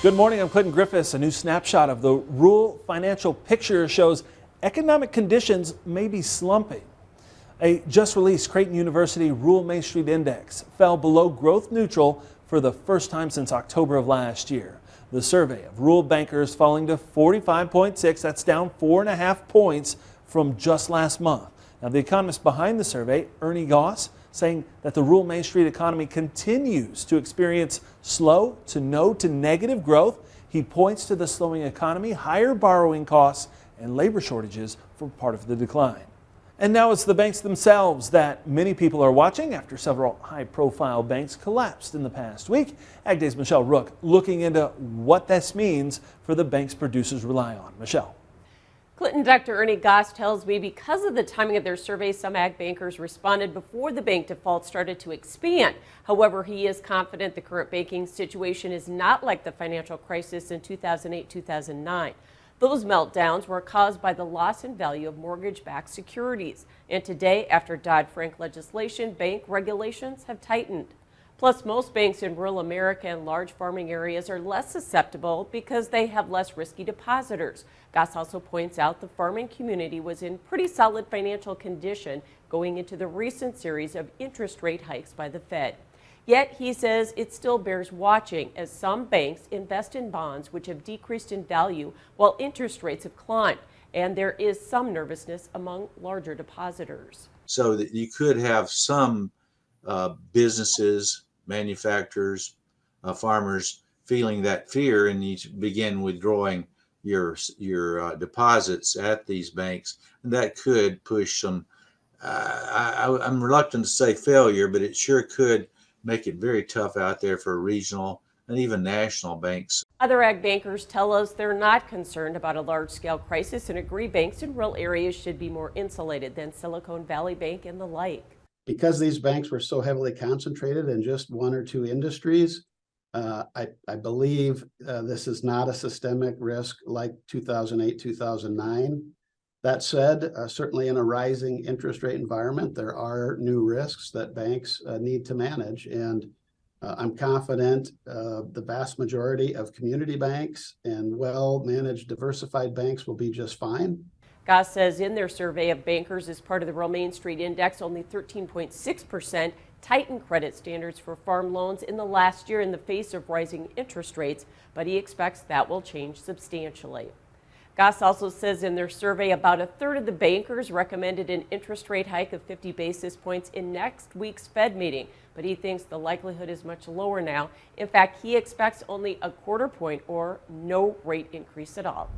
Good morning, I'm Clinton Griffiths. A new snapshot of the rural financial picture shows economic conditions may be slumping. A just released Creighton University Rural Main Street Index fell below growth neutral for the first time since October of last year. The survey of rural bankers falling to 45.6, that's down 4.5 points from just last month. Now, the economist behind the survey, RMI Goss, saying that the rural Main Street economy continues to experience slow to no to negative growth. He points to the slowing economy, higher borrowing costs, and labor shortages for part of the decline. And now it's the banks themselves that many people are watching after several high-profile banks collapsed in the past week. AgDay's Michelle Rook looking into what this means for the banks producers rely on. Michelle. Clinton Dr. RMI Goss tells me because of the timing of their survey, some ag bankers responded before the bank defaults started to expand. However, he is confident the current banking situation is not like the financial crisis in 2008-2009. Those meltdowns were caused by the loss in value of mortgage-backed securities. And today, after Dodd-Frank legislation, bank regulations have tightened. Plus, most banks in rural America and large farming areas are less susceptible because they have less risky depositors. Goss also points out the farming community was in pretty solid financial condition going into the recent series of interest rate hikes by the Fed. Yet, he says it still bears watching as some banks invest in bonds which have decreased in value while interest rates have climbed. And there is some nervousness among larger depositors. So that you could have some businesses, manufacturers, farmers feeling that fear, and you begin withdrawing your deposits at these banks, and that could push some. I'm reluctant to say failure, but it sure could make it very tough out there for regional and even national banks. Other ag bankers tell us they're not concerned about a large-scale crisis and agree banks in rural areas should be more insulated than Silicon Valley Bank and the like. Because these banks were so heavily concentrated in just one or two industries, I believe this is not a systemic risk like 2008, 2009. That said, certainly in a rising interest rate environment, there are new risks that banks need to manage. And I'm confident the vast majority of community banks and well-managed diversified banks will be just fine. Goss says in their survey of bankers as part of the Rural Main Street Index, only 13.6% tightened credit standards for farm loans in the last year in the face of rising interest rates, but he expects that will change substantially. Goss also says in their survey about a third of the bankers recommended an interest rate hike of 50 basis points in next week's Fed meeting, but he thinks the likelihood is much lower now. In fact, he expects only a quarter point or no rate increase at all.